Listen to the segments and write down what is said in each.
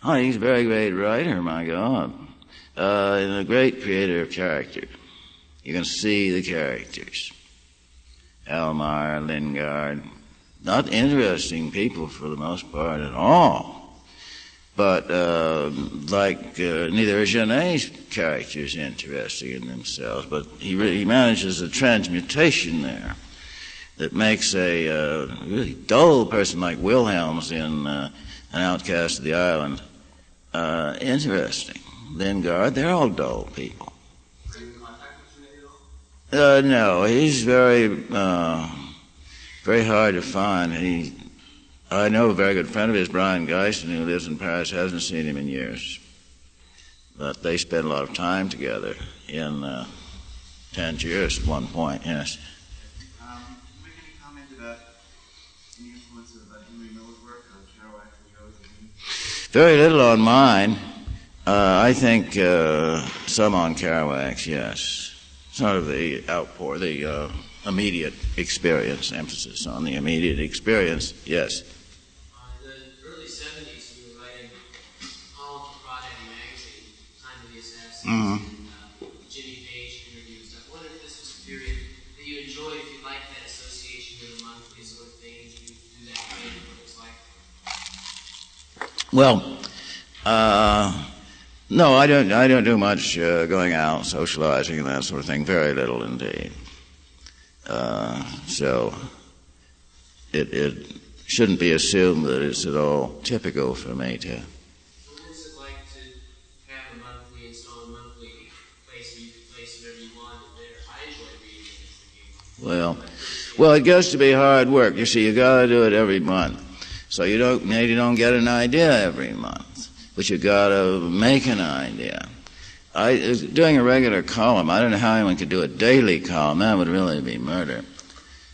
Oh, he's a very great writer, my God. And a great creator of character. You can see the characters. Elmire, Lingard, not interesting people for the most part at all. But neither are Genet's characters interesting in themselves, but he manages a transmutation there that makes a really dull person like Wilhelm's in An Outcast of the Island interesting. Lingard, they're all dull people. Are you in contact with Genet? No, he's very hard to find. I know a very good friend of his, Brian Geisen, who lives in Paris, hasn't seen him in years. But they spent a lot of time together in Tangiers at one point, yes. Can you make any comment about any influence of Henry Miller's work on Kerouac, Burroughs? Very little on mine. I think some on Kerouac's, yes. Sort of the outpour, the immediate experience, emphasis on the immediate experience, yes. In the early 70s, you were writing columns for Crawdaddy magazine, Time of the Assassins, and Jimmy Page interviews. I wondered if this was a period that you enjoyed, if you liked that association with the monthly sort of thing, if you do that kind of what it was like. Well, no, I don't do much going out, socializing, and that sort of thing. Very little indeed. So it shouldn't be assumed that it's at all typical for me to. So what is it like to have a monthly, install a monthly place where you can place whatever you want there? I enjoy reading it. Well, it gets to be hard work. You see, you got to do it every month. So you don't get an idea every month, but you got to make an idea. Doing a regular column, I don't know how anyone could do a daily column. That would really be murder.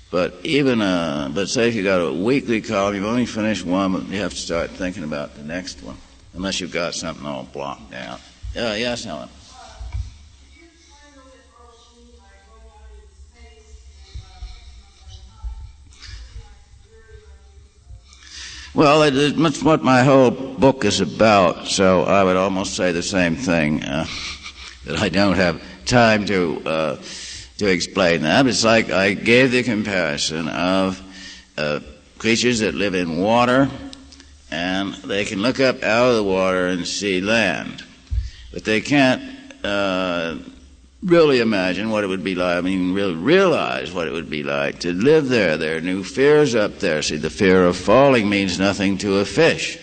But but say if you got a weekly column, you've only finished one, but you have to start thinking about the next one, unless you've got something all blocked out. Yes, Helen. Well, it's what my whole book is about, so I would almost say the same thing, that I don't have time to explain that. It's like I gave the comparison of creatures that live in water, and they can look up out of the water and see land, but they can't really imagine what it would be like, really realize what it would be like to live there. There are new fears up there. See, the fear of falling means nothing to a fish,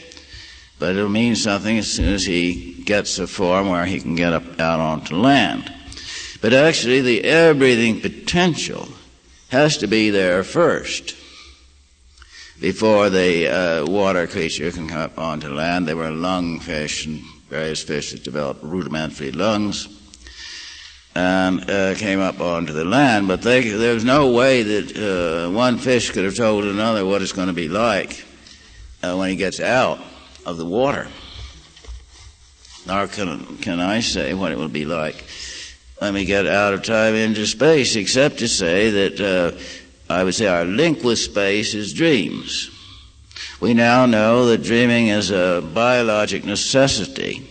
but it'll mean something as soon as he gets a form where he can get up out onto land. But actually, the air-breathing potential has to be there first before the water creature can come up onto land. There were lungfish and various fish that developed rudimentary lungs and came up onto the land, but there's no way that one fish could have told another what it's going to be like when he gets out of the water. Nor can I say what it will be like when we get out of time into space, except to say that I would say our link with space is dreams. We now know that dreaming is a biologic necessity,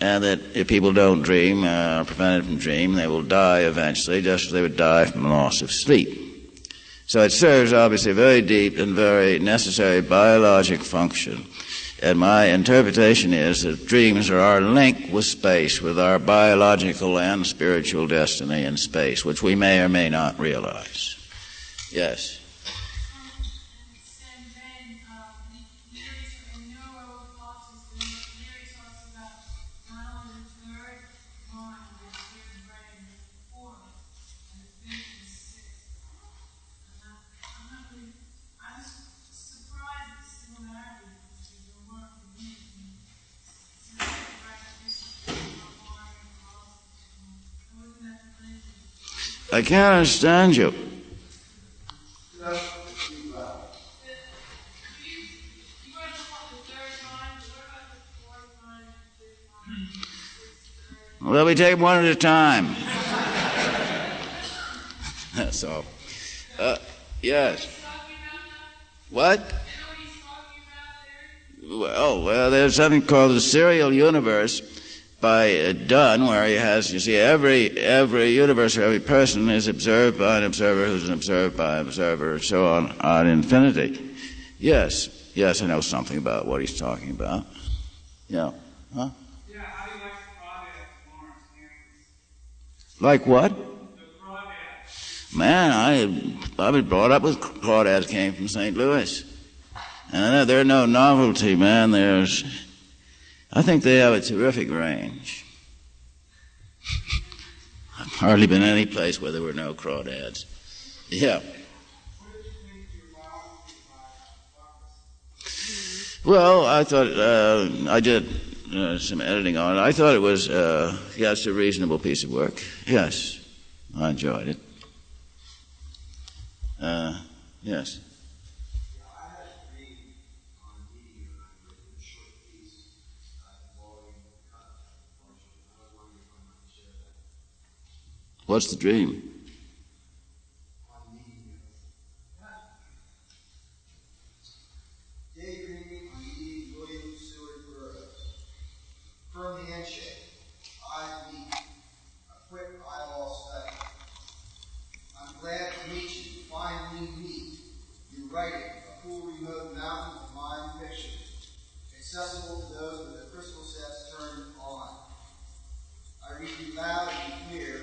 and that if people don't dream, are prevented from dreaming, they will die eventually, just as they would die from loss of sleep. So it serves, obviously, a very deep and very necessary biologic function. And my interpretation is that dreams are our link with space, with our biological and spiritual destiny in space, which we may or may not realize. Yes? I can't understand you. Well, we take one at a time. That's all. Yes. What? Well, there's something called the serial universe by Dunn, where he has, you see, every universe or every person is observed by an observer who's observed by an observer, and so on ad infinity. Yes, I know something about what he's talking about. Yeah. Huh? Yeah, how do you like the crawdads, Lawrence, Kansas? Like what? The crawdads. Man, I was brought up with crawdads, came from St. Louis. And they're no novelty, man. I think they have a terrific range. I've hardly been any place where there were no crawdads. Yeah. Well, I thought, I did some editing on it. I thought it was, it's a reasonable piece of work. Yes, I enjoyed it. Yes. What's the dream? Daydreaming on meeting William Seward Burroughs. Firm handshake. Eyes meet. A quick eyeball study. I'm glad to meet you. Finally meet. You write it. A cool remote mountain of mind pictures. Accessible to those with the crystal sets turned on. I read you loud and clear.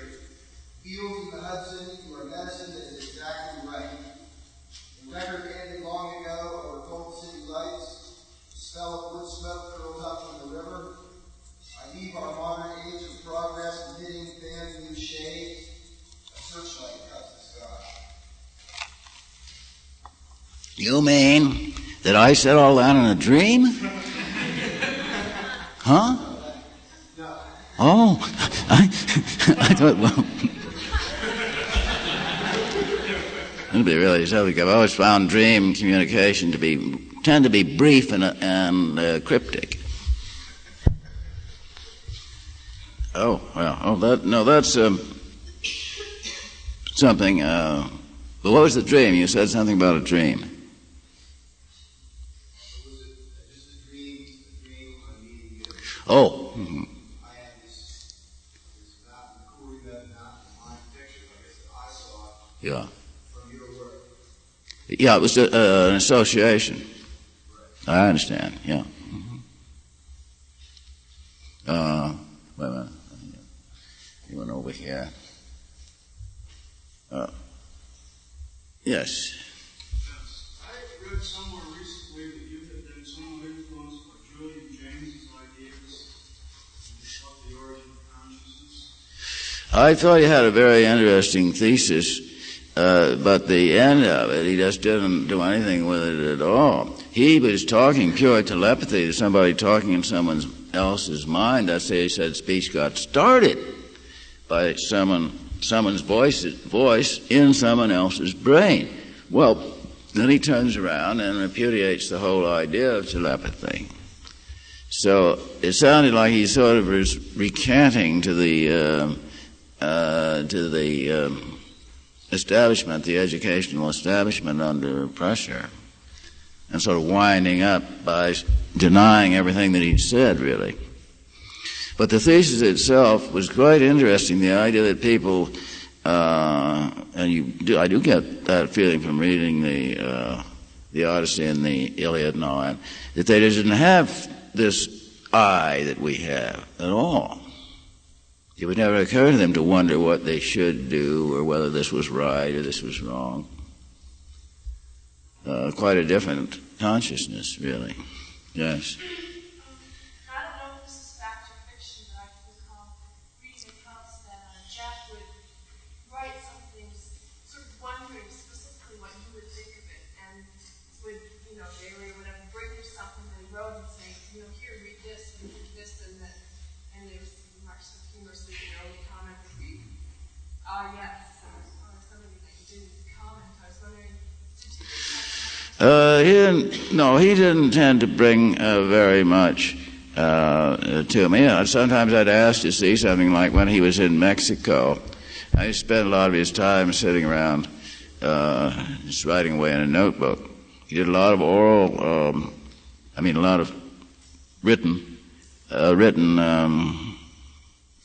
Fields in the Hudson, you are medicine that is exactly right. The record ended long ago over cold city lights. The smell of wood smoke curls up from the river. I leave our modern age of progress knitting thin new shades. A searchlight cuts the sky. You mean that I said all that in a dream? Huh? No. Oh, I thought, well... It'll be really something. I've always found dream communication tend to be brief and cryptic. Oh well. That's something. But what was the dream? You said something about a dream. Was it just a dream on meeting you? Oh. Mm-hmm. I had this mountain, cool remote mountain mind picture, I guess, that I saw Yeah. from your work. Yeah, it was an association. I understand. Yeah. Mm-hmm. Wait a minute. You went over here. Yes. I read somewhere recently that you had been somewhat influenced by Julian James's ideas of the origin of consciousness. I thought he had a very interesting thesis, but the end of it, he just didn't do anything with it at all. He was talking pure telepathy to somebody talking in someone else's mind. That's why he said speech got started by someone's voice in someone else's brain. Well, then he turns around and repudiates the whole idea of telepathy. So it sounded like he sort of was recanting to the establishment, the educational establishment under pressure, and sort of winding up by denying everything that he'd said, really. But the thesis itself was quite interesting, the idea that people, I do get that feeling from reading the Odyssey and the Iliad and all that, that they didn't have this I that we have at all. It would never occur to them to wonder what they should do or whether this was right or this was wrong. Quite a different consciousness, really. Yes. I don't know if this is fact or fiction, but I recall reading accounts that Jack would write some things, sort of wondering specifically what you would think of it, and would, daily or whatever, bring you something that he wrote and say, here, read this and that, and there was much so humorously, the early comment would be, yes, or something that you didn't comment. I was wondering, did you think that? He didn't tend to bring very much to me. Sometimes I'd ask to see something, like when he was in Mexico. I spent a lot of his time sitting around just writing away in a notebook. He did a lot of oral, a lot of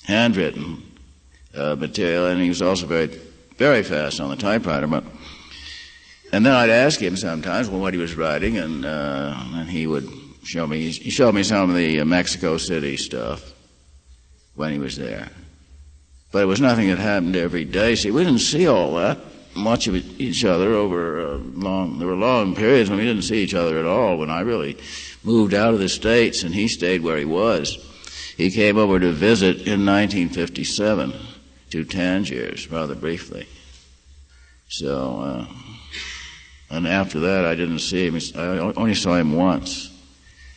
handwritten material, and he was also very, very fast on the typewriter. And then I'd ask him sometimes what he was writing, and he would show me. He showed me some of the Mexico City stuff when he was there. But it was nothing that happened every day. See, we didn't see all that much of each other over there were long periods when we didn't see each other at all. When I really moved out of the States and he stayed where he was, he came over to visit in 1957 to Tangiers, rather briefly. So, and after that I didn't see him. I only saw him once,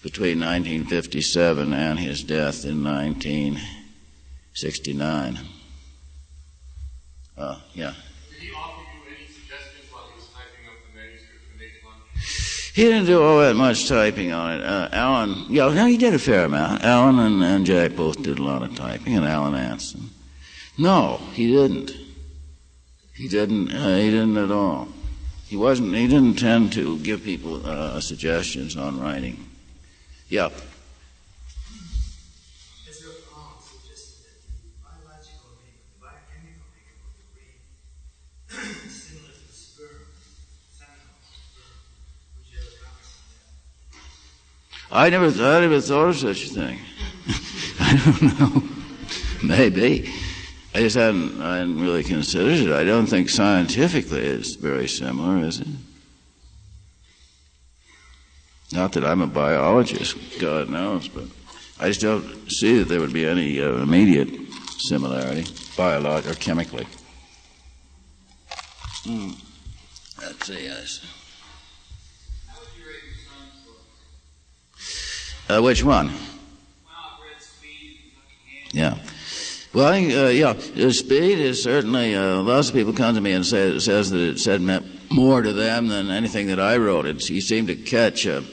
between 1957 and his death in 1969. Yeah. Did he offer you any suggestions while he was typing up the manuscript to make one? He didn't do all that much typing on it. Alan, he did a fair amount. Alan and Jack both did a lot of typing, and Alan Anson. No, he didn't. He didn't at all. He didn't tend to give people suggestions on writing. Yeah. As your aunt suggested that the biological makeup, the biochemical makeup of the brain is similar to the sperm, seminal sperm. Would you ever comment on that? I never thought of such a thing. I don't know. Maybe. I hadn't really considered it. I don't think scientifically it's very similar, is it? Not that I'm a biologist, God knows, but I just don't see that there would be any immediate similarity, biologically or chemically. Let's see, yes. How would you rate your son's book? Which one? Well, I've read Speed and Yeah. Well, I think, Speed is certainly, lots of people come to me and says that it said more to them than anything that I wrote. He seemed to catch a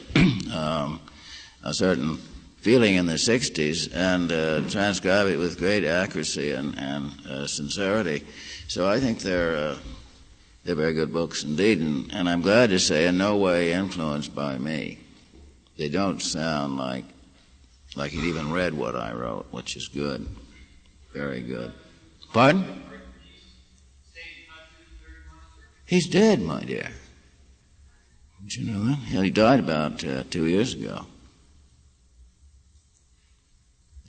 certain feeling in the 60s and transcribe it with great accuracy and sincerity. So I think they're very good books indeed, and I'm glad to say in no way influenced by me. They don't sound like he'd even read what I wrote, which is good. Very good. Pardon? He's dead, my dear. Did you know that? Yeah, he died about 2 years ago.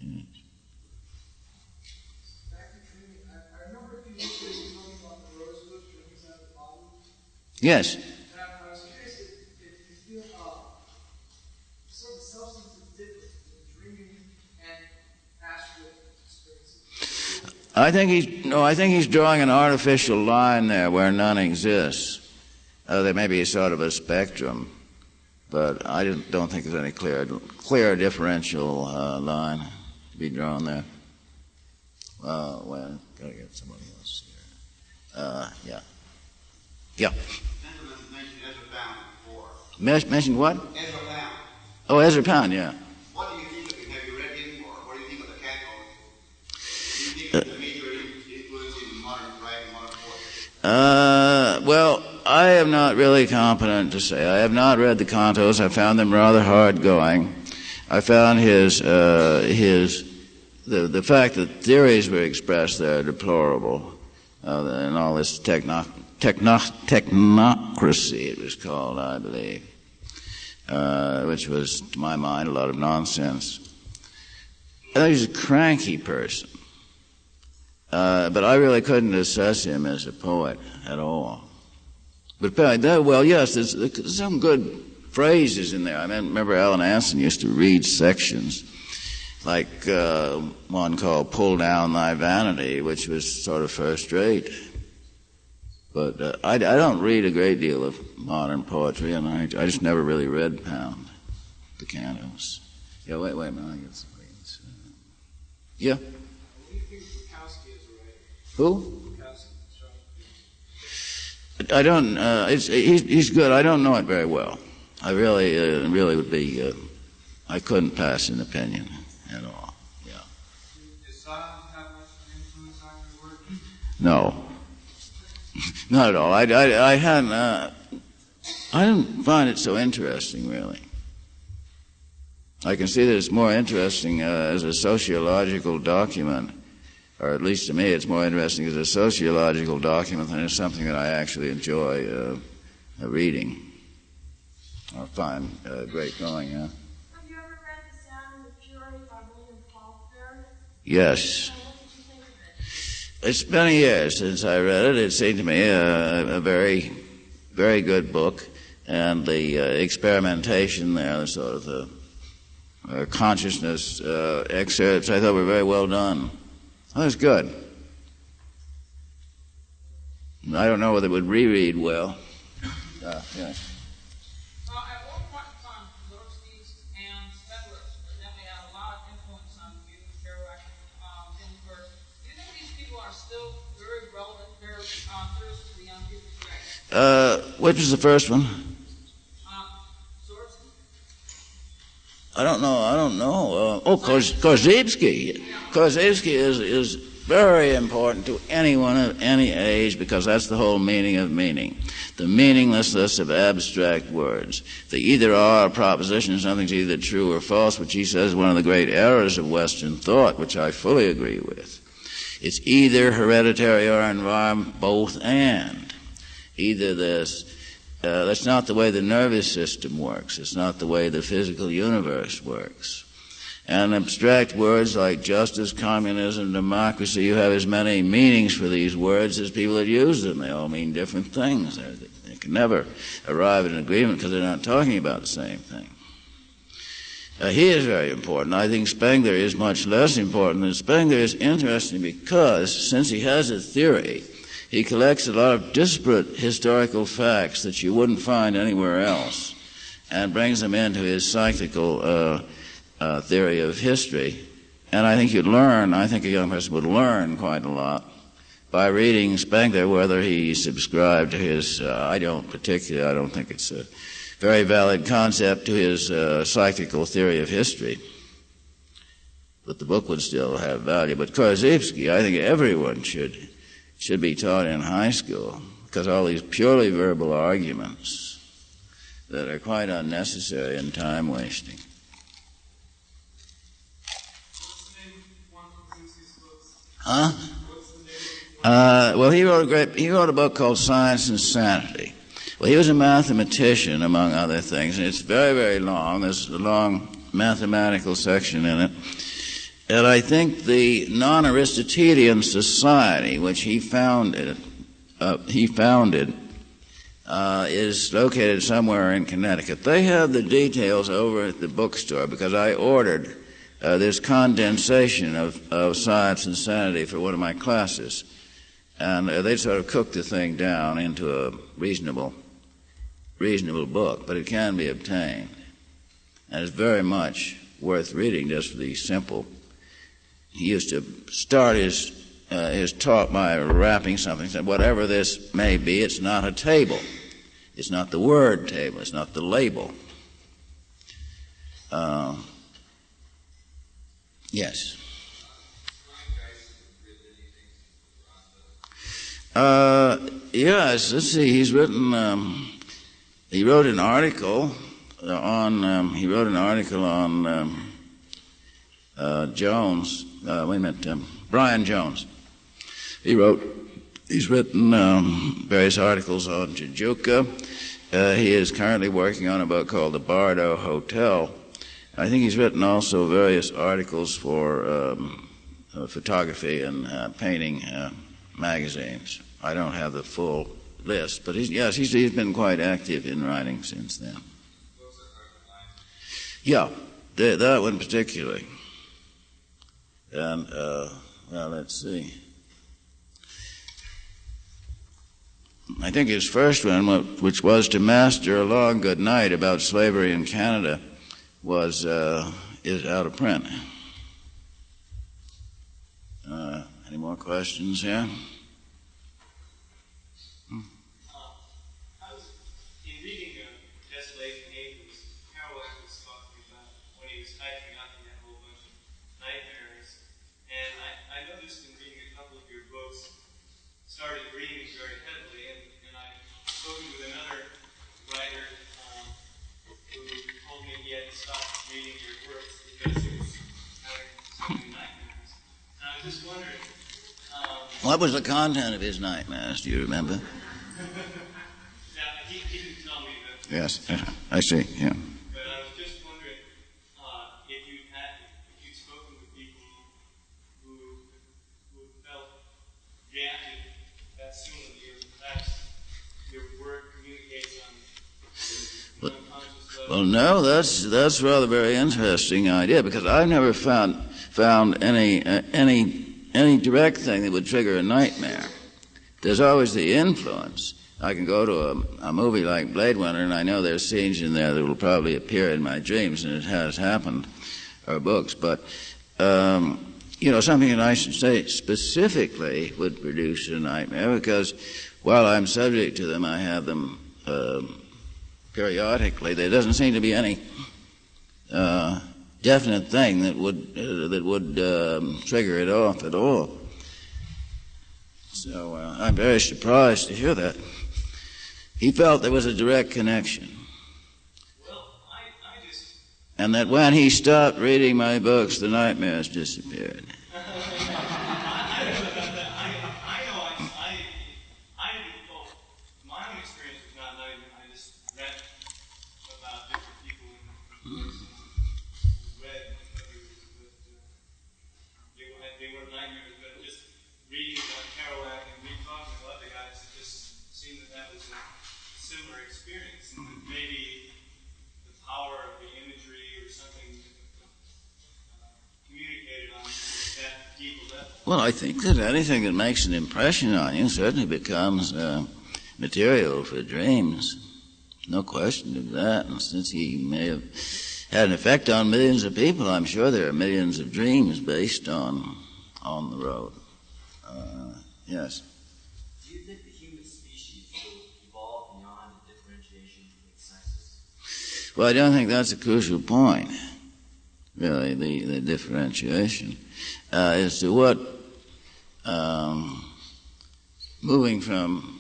Yeah. I remember a few years ago you talking about the Rosewood drinking out of the bottle. Yes. And I was curious if you feel sort of substantive difference between dreaming and astral experiences. I think he's drawing an artificial line there where none exists. There may be sort of a spectrum, but I don't think there's any clear differential line to be drawn there. Well, gotta get somebody else here. Yeah. Gentlemen mentioned Ezra Pound before. Mentioned what? Ezra Pound. Oh, Ezra Pound, yeah. What do you think of him? Have you read him, or what do you think of the Canto? Do you think of the major influence in modern writing, modern poetry? Well, I am not really competent to say. I have not read the cantos. I found them rather hard going. I found the fact that theories were expressed there are deplorable, and all this technocracy it was called, I believe, which was, to my mind, a lot of nonsense. I thought he was a cranky person, but I really couldn't assess him as a poet at all. But yes, there's some good phrases in there. I remember Alan Anson used to read sections, like one called "Pull Down Thy Vanity," which was sort of first rate. But I don't read a great deal of modern poetry, and I just never really read Pound, the cantos. Yeah, wait a minute, I get somebody else. Yeah? What do you think of Bukowski as a writer? Who? Bukowski, I don't. He's good. I don't know it very well. I really would be. I couldn't pass an opinion at all. Yeah. Does silence have much of an influence on your work? No. Not at all. I didn't find it so interesting, really. I can see that it's more interesting as a sociological document, or at least to me it's more interesting as a sociological document than as something that I actually enjoy reading or find great going. Have you ever read The Sound of Fury by William Faulkner? Yes. What did you think of it? It's been years since I read it. It seemed to me a very, very good book, and the experimentation there, the sort of the consciousness excerpts, I thought were very well done. That was good. I don't know whether it would reread well. Yes. At one point in time, Burroughs and Spengler evidently had a lot of influence on you, Kerouac, and Burroughs. Do you think these people are still very relevant, very theorists to the young people today? Which was the first one? Source? I don't know. Korzybski. Korzybski is very important to anyone of any age, because that's the whole meaning of meaning. The meaninglessness of abstract words. They either are a proposition, something's either true or false, which he says is one of the great errors of Western thought, which I fully agree with. It's either hereditary or environment, both and. Either this. That's not the way the nervous system works. It's not the way the physical universe works. And abstract words like justice, communism, democracy, you have as many meanings for these words as people that use them. They all mean different things. They can never arrive at an agreement because they're not talking about the same thing. He is very important. I think Spengler is much less important. And Spengler is interesting because, since he has a theory, he collects a lot of disparate historical facts that you wouldn't find anywhere else and brings them into his cyclical theory of history. And I think a young person would learn quite a lot by reading Spengler, whether he subscribed to his, I don't think it's a very valid concept, to his cyclical theory of history. But the book would still have value. But Korzybski, I think everyone should be taught in high school, because all these purely verbal arguments that are quite unnecessary and time-wasting. Huh? Well, he wrote a book called Science and Sanity. Well, he was a mathematician, among other things, and it's very, very long. There's a long mathematical section in it. And I think the non-Aristotelian society, which he founded, is located somewhere in Connecticut. They have the details over at the bookstore, because I ordered this condensation of Science and Sanity for one of my classes. And they sort of cooked the thing down into a reasonable book, but it can be obtained. And it's very much worth reading just for the simple. He used to start his talk by wrapping something, said, whatever this may be, it's not a table. It's not the word table. It's not the label. Yes. Yes, let's see, he wrote an article on Jones, Brian Jones. He's written various articles on Tijuca. He is currently working on a book called The Bardo Hotel. I think he's written also various articles for photography and painting magazines. I don't have the full list, but he's been quite active in writing since then. Yeah, that one particularly. And, well, let's see. I think his first one, which was To Master a Long Good Night, about slavery in Canada, is out of print. Any more questions here? I was in reading Desolation Angels. Kerouac was talking about when he was typing out, he had a whole bunch of nightmares. And I noticed in reading a couple of your books, started dreaming very heavily, and I've spoken with another writer who told me he had stopped reading your works because he was having so many nightmares. And I was just wondering. What was the content of his nightmares? Do you remember? Yeah, he didn't tell me that. Yes, I see. Yeah. But I was just wondering if you'd spoken with people who felt reacted that similarly, or perhaps your work communicates on an unconscious level. Well, no, that's rather very interesting idea, because I've never found any direct thing that would trigger a nightmare. There's always the influence. I can go to a movie like Blade Runner, and I know there's scenes in there that will probably appear in my dreams, and it has happened, or books. But, something that I should say specifically would produce a nightmare, because while I'm subject to them, I have them periodically. There doesn't seem to be any definite thing that would trigger it off at all. So I'm very surprised to hear that. He felt there was a direct connection. Well, I just... And that when he stopped reading my books, the nightmares disappeared. My own experience was not nightmare. I just read about different people in books and read others, but they weren't nightmares, but just reading about Kerouac and talking to other guys, it just seemed that was a similar experience. And maybe the power of the imagery or something communicated on that deeper level. Well, I think that anything that makes an impression on you certainly becomes material for dreams. No question of that. And since he may have had an effect on millions of people, I'm sure there are millions of dreams based on the road. Yes. Do you think the human species will evolve beyond the differentiation between sexes? Well, I don't think that's a crucial point, really, the differentiation. As to what moving from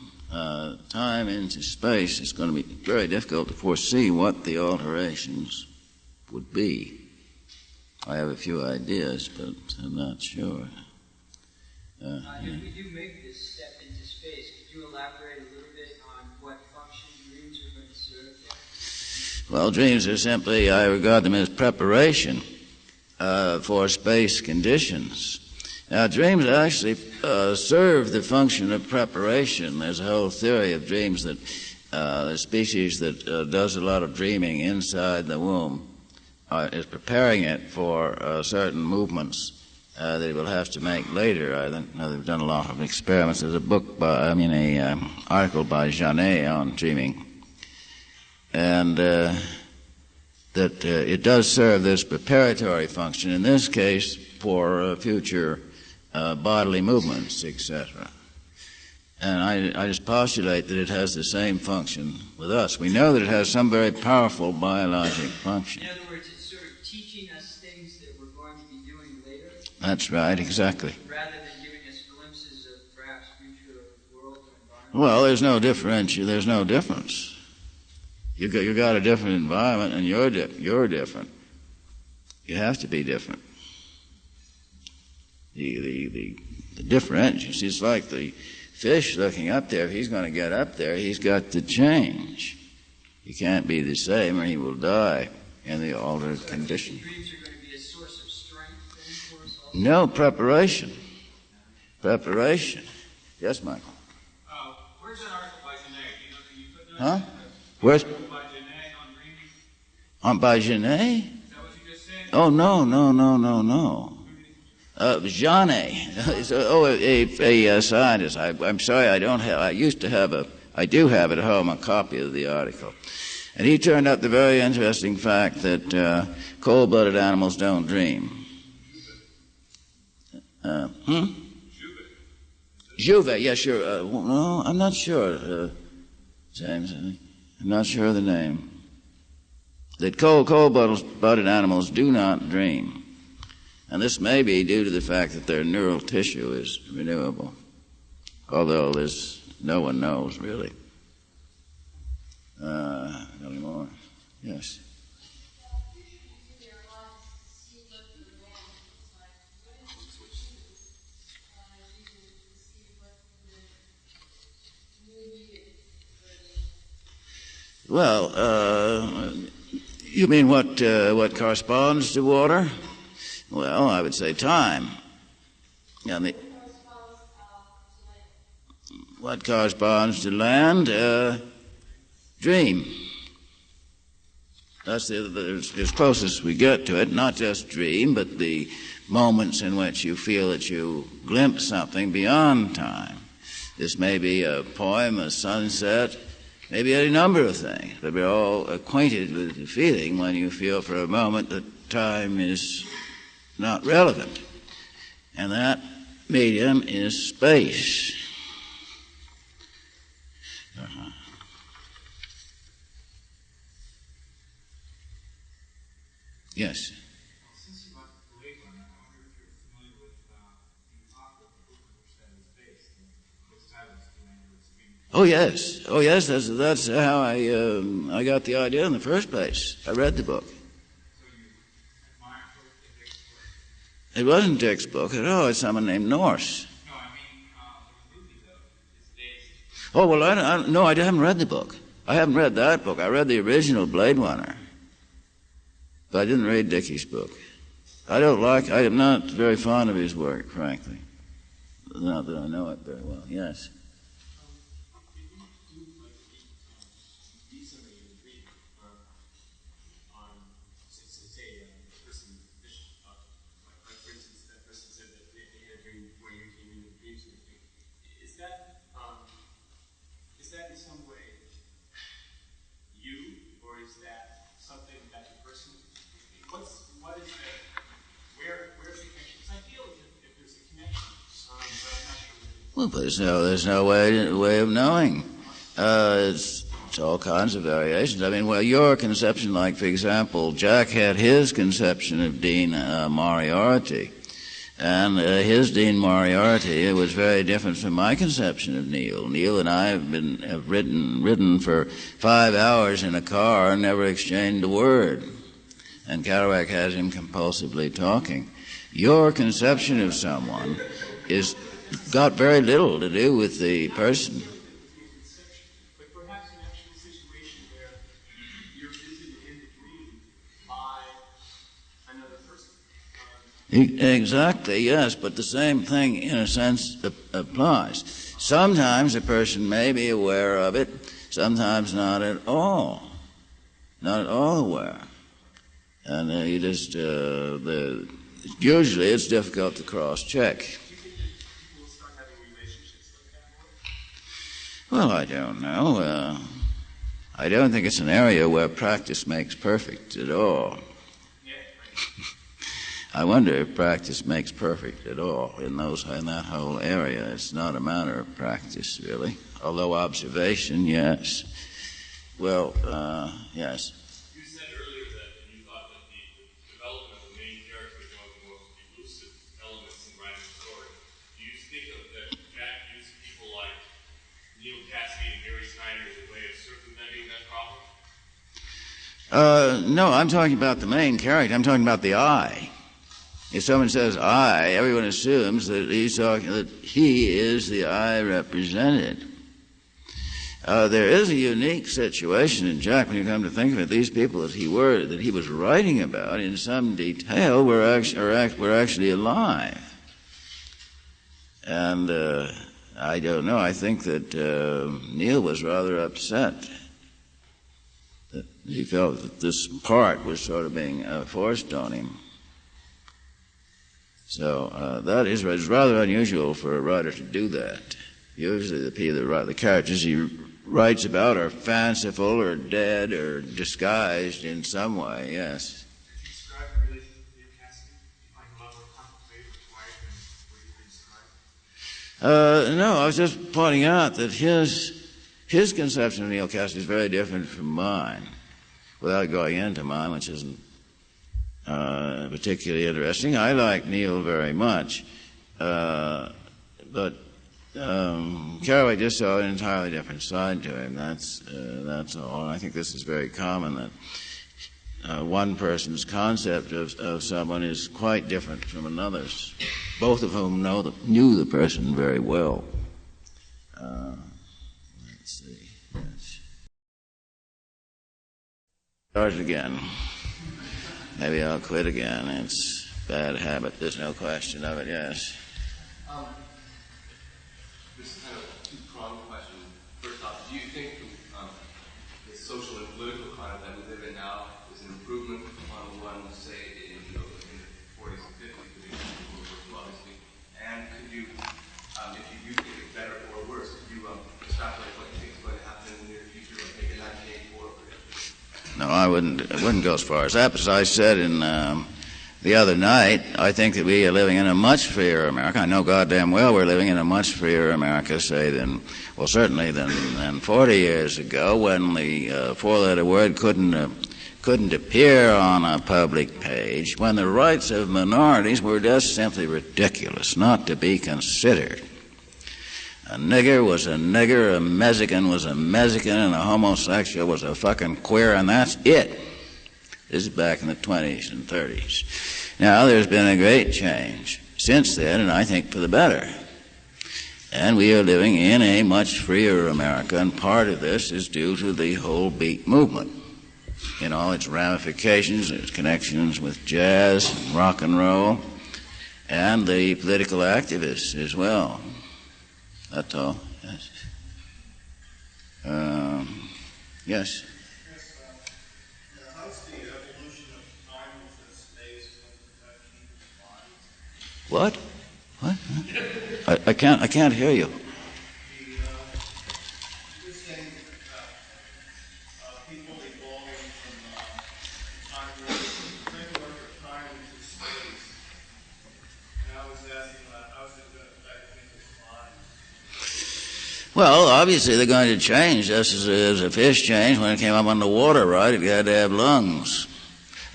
time into space, it's going to be very difficult to foresee what the alterations would be. I have a few ideas, but I'm not sure. If we do make this step into space, could you elaborate a little bit on what function dreams are going to serve there? Well, dreams are simply, I regard them as preparation for space conditions. Now, dreams actually serve the function of preparation. There's a whole theory of dreams that the species that does a lot of dreaming inside the womb is preparing it for certain movements that it will have to make later. I think they've done a lot of experiments. There's a article by Janet on dreaming, and that it does serve this preparatory function. In this case, for future bodily movements, etc. And I just postulate that it has the same function with us. We know that it has some very powerful biologic function. In other words, it's sort of teaching us things that we're going to be doing later. That's right, exactly. Rather than giving us glimpses of perhaps future world or environment. Well, there's no difference. You got a different environment, and you're different. You have to be different. The difference is like the fish looking up there. If he's going to get up there, he's got to change. He can't be the same, or he will die in the altered condition. Dreams are going to be a source of strength then for us also? No, preparation. Preparation. Yes, Michael. Where's that article by Genet? Can you put that? Huh? Where's By Genet on dreaming? by Genet? Is that what you just said? Oh, no. Janet. A scientist. I'm sorry, I don't have. I do have at home a copy of the article, and he turned up the very interesting fact that cold-blooded animals don't dream. Juve, yes, sure. No, I'm not sure, James. I'm not sure of the name. That cold-blooded animals do not dream. And this may be due to the fact that their neural tissue is renewable, although no one knows, really. Any more? Yes. Well, you mean what corresponds to water? Well, I would say time. And what corresponds to land? Dream. That's as close as we get to it. Not just dream, but the moments in which you feel that you glimpse something beyond time. This may be a poem, a sunset, maybe any number of things, but we're all acquainted with the feeling when you feel for a moment that time is not relevant. And that medium is space. Yes. Since you like Blade Runner, I wonder if you're familiar with the author of the book on which that is based, its title is The Land of Screen. Oh yes, oh yes. That's how I got the idea in the first place. I read the book. So you admire the textbook? It wasn't a textbook at all. It's someone named Norse. No, I mean the movie though is based. Oh well, I haven't read the book. I haven't read that book. I read the original Blade Runner. But I didn't read Dickey's book. I am not very fond of his work, frankly. Not that I know it very well. Yes. Did you do like read somebody in dream on say a person like for instance that person said that they had a dream before you came into the dream sort of thing. Is that in some way you, or is that something that the person? What is that? Where's the connection? Because I feel if there's a connection, but I'm not sure. Well, but there's no way of knowing. It's all kinds of variations. I mean, well, your conception, like for example, Jack had his conception of Dean Moriarty, and his Dean Moriarty was very different from my conception of Neil. Neil and I have ridden for 5 hours in a car and never exchanged a word. And Kerouac has him compulsively talking. Your conception of someone is got very little to do with the person. But perhaps an actual situation where you're visited in the dream by another person. Exactly, yes, but the same thing in a sense applies. Sometimes a person may be aware of it, sometimes not at all. Not at all aware. And usually it's difficult to cross-check. Do you think that people will start having relationships like that more? Well, I don't know. I don't think it's an area where practice makes perfect at all. Yeah, I wonder if practice makes perfect at all in that whole area. It's not a matter of practice, really. Although observation, yes. Well, yes. No, I'm talking about the main character. I'm talking about the I. If someone says I, everyone assumes that he is the I represented. There is a unique situation in Jack when you come to think of it. These people that he was writing about in some detail were actually alive. And I don't know. I think that Neil was rather upset. He felt that this part was sort of being forced on him. So that is rather unusual for a writer to do that. Usually the characters he writes about are fanciful or dead or disguised in some way, yes. Did you describe the relationship with Neil Cassidy? Like a lover, contemplative, quiet, and what do you describe? No, I was just pointing out that his conception of Neil Cassidy is very different from mine. Without going into mine, which isn't particularly interesting. I like Neil very much, but Kerouac just saw an entirely different side to him. That's all. And I think this is very common, that one person's concept of someone is quite different from another's, both of whom knew the person very well. Start again. Maybe I'll quit again. It's a bad habit. There's no question of it, yes. This is kind of a two-pronged question. First off, do you think the social and political climate that we live in now is an improvement upon the one, say, in the 40s and 50s, obviously? And could you, if you do think it's better or worse, could you extrapolate what you think is going to happen in the near future, like maybe 1984? No, I wouldn't go as far as that. But as I said in the other night, I think that we are living in a much freer America. I know goddamn well we're living in a much freer America, say, certainly than 40 years ago, when the four-letter word couldn't appear on a public page, when the rights of minorities were just simply ridiculous, not to be considered. A nigger was a nigger, a Mexican was a Mexican, and a homosexual was a fucking queer, and that's it. This is back in the 20s and 30s. Now, there's been a great change since then, and I think for the better. And we are living in a much freer America, and part of this is due to the whole beat movement in all its ramifications, its connections with jazz and rock and roll, and the political activists as well. That's all. Yes. Yes. How's the evolution of timeless and space affecting What? What? I can't hear you. You're saying people evolving from time into space. And I was asking how's it going to affect people's lives? Well, obviously they're going to change, just as a fish changed when it came up on the water, right? It had to have lungs.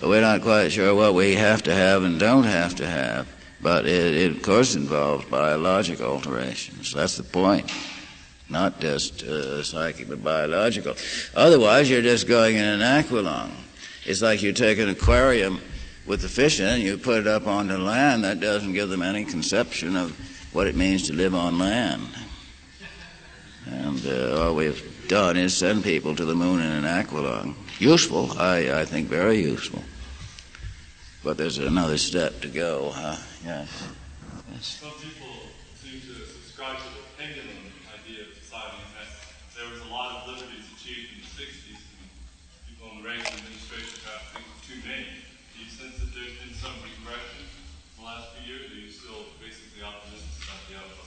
But we're not quite sure what we have to have and don't have to have. But it of course, involves biological alterations. That's the point. Not just psychic, but biological. Otherwise, you're just going in an aqualung. It's like you take an aquarium with the fish in it and you put it up onto land. That doesn't give them any conception of what it means to live on land. And all we've done is send people to the moon in an aqualung. Useful, I think very useful. But there's another step to go, huh? Yes. Some people seem to subscribe to the pendulum idea of society, and that there was a lot of liberties achieved in the 60s, and people in the Reagan administration got things too many. Do you sense that there's been some regression in the last few years, or are you still basically optimistic about the outlook?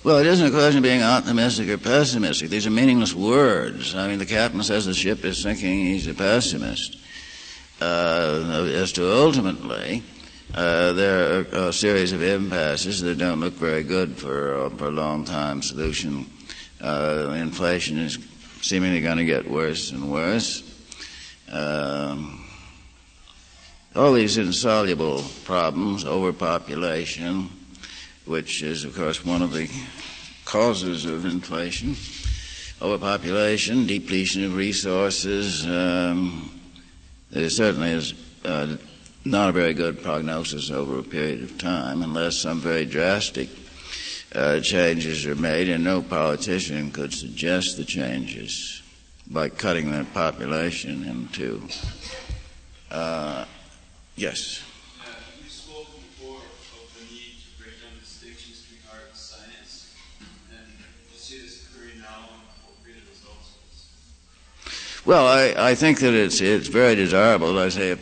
Well, it isn't a question of being optimistic or pessimistic. These are meaningless words. I mean, the captain says the ship is sinking, he's a pessimist. As to ultimately, there are a series of impasses that don't look very good for a long-time solution. Inflation is seemingly going to get worse and worse. All these insoluble problems, overpopulation, which is, of course, one of the causes of inflation, overpopulation, depletion of resources. There certainly is not a very good prognosis over a period of time unless some very drastic changes are made, and no politician could suggest the changes by cutting the population into. Yes. You've spoken before of the need to break down distinctions between art and science, and you see this occurring now, and what would be the results of this? Well, I think that it's very desirable. I say if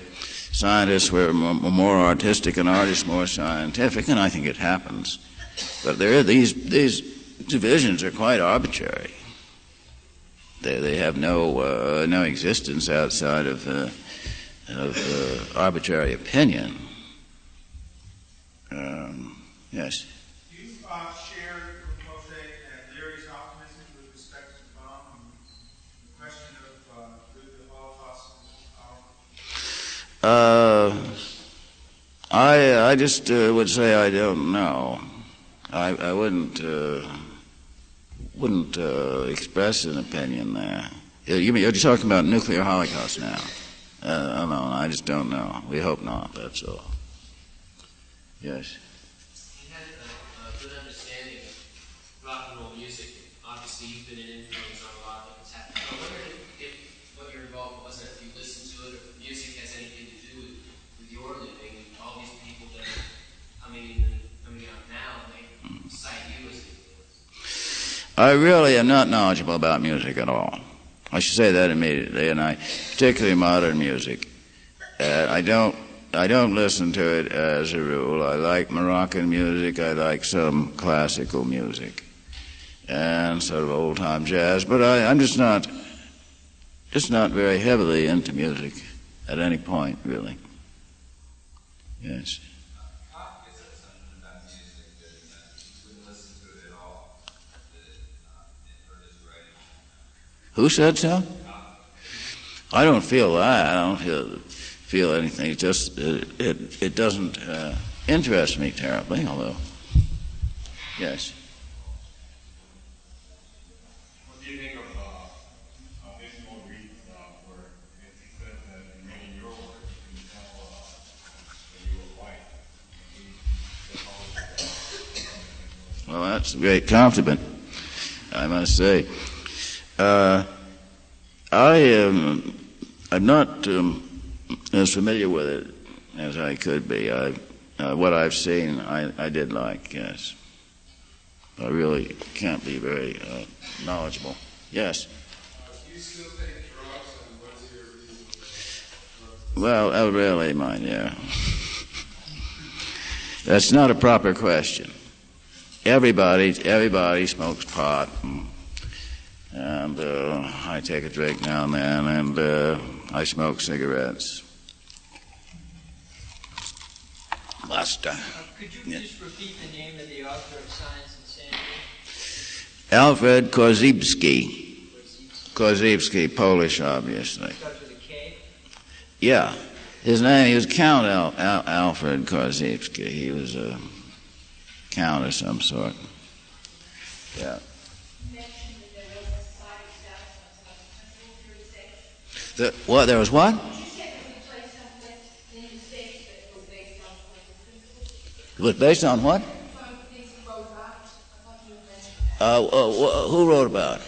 scientists were more artistic and artists more scientific, and I think it happens. But these divisions are quite arbitrary. They have no existence outside of arbitrary opinion. Yes. Do you share Jose and Larry's optimism with respect to the bomb and the question of the Holocaust and I just would say I don't know. I wouldn't express an opinion there. You're talking about nuclear holocaust now. No, I just don't know. We hope not, that's all. Yes. You had a good understanding of rock and roll music. Obviously, you've been an influence on a lot of what's happened. I wondered if what your involvement was, if you listen to it, or if music has anything to do with your living, and all these people that are coming out now, and they cite you as an influence. I really am not knowledgeable about music at all. I should say that immediately, and particularly modern music. I don't listen to it as a rule. I like Moroccan music. I like some classical music, and sort of old-time jazz. But I'm just not very heavily into music at any point, really. Yes. Who said so? I don't feel that. I don't feel anything. It just it doesn't interest me terribly. Although, yes. What do you think of maybe more reading where it says that in reading your work, you can tell that you were white? Well, that's a great compliment, I must say. I'm not as familiar with it as I could be. What I've seen, I did like, yes. I really can't be very knowledgeable. Yes? Do you still take drugs, and what's your reason for drugs? Well, really, my dear. That's not a proper question. Everybody smokes pot. And I take a drink now and then, and I smoke cigarettes. Basta. Could you just repeat the name of the author of Science and Sanity? Alfred Korzybski. Korzybski, Polish, obviously. Starts with a K? Yeah. His name, he was Count Alfred Korzybski. He was a count of some sort. Yeah. What? There was what? It was based on what? Who wrote about it?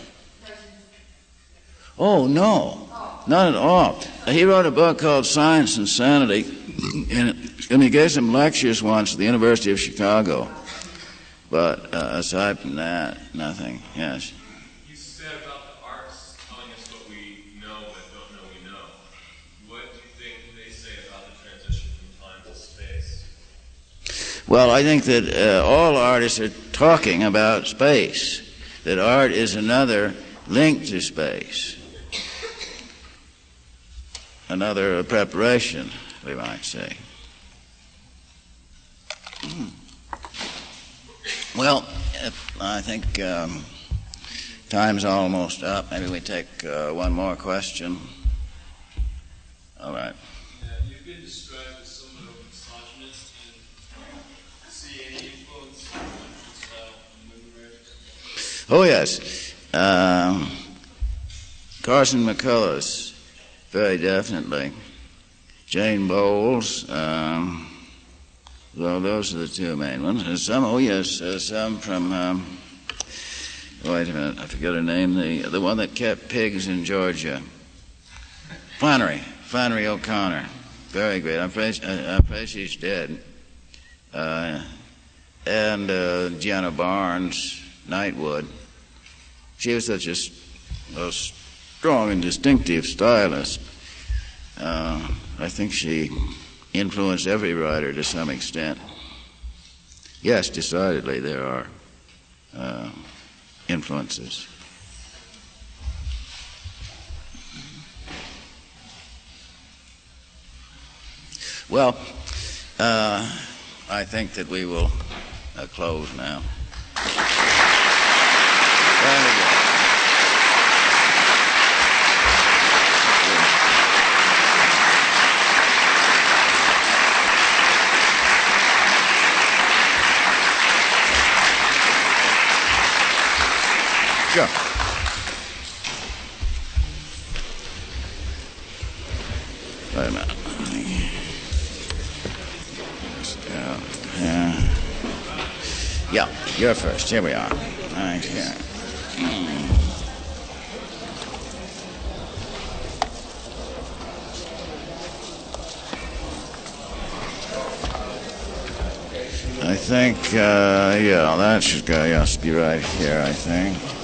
Oh, no. Not at all. He wrote a book called Science and Sanity, and he gave some lectures once at the University of Chicago. But aside from that, nothing. Yes. You said about the arts telling us what we know but don't know we know. What do you think they say about the transition from time to space? Well, I think that all artists are talking about space, that art is another link to space, another preparation, we might say. Well, I think time's almost up. Maybe we take one more question. All right. You've been described as somewhat of a misogynist, and see any influence on your style in movie writing? Oh, yes. Carson McCullers, very definitely. Jane Bowles. Well, those are the two main ones. And some, some from, wait a minute, I forget her name, the one that kept pigs in Georgia. Flannery O'Connor. Very great. I'm afraid she's dead. And Gianna Barnes, Nightwood. She was such a strong and distinctive stylist. I think she influenced every writer to some extent. Yes, decidedly there are influences. Well, I think that we will close now. Very good. Sure. Wait a minute. Yeah, you're first. Here we are. Right here. think, yeah, that should go, yes, be right here, I think.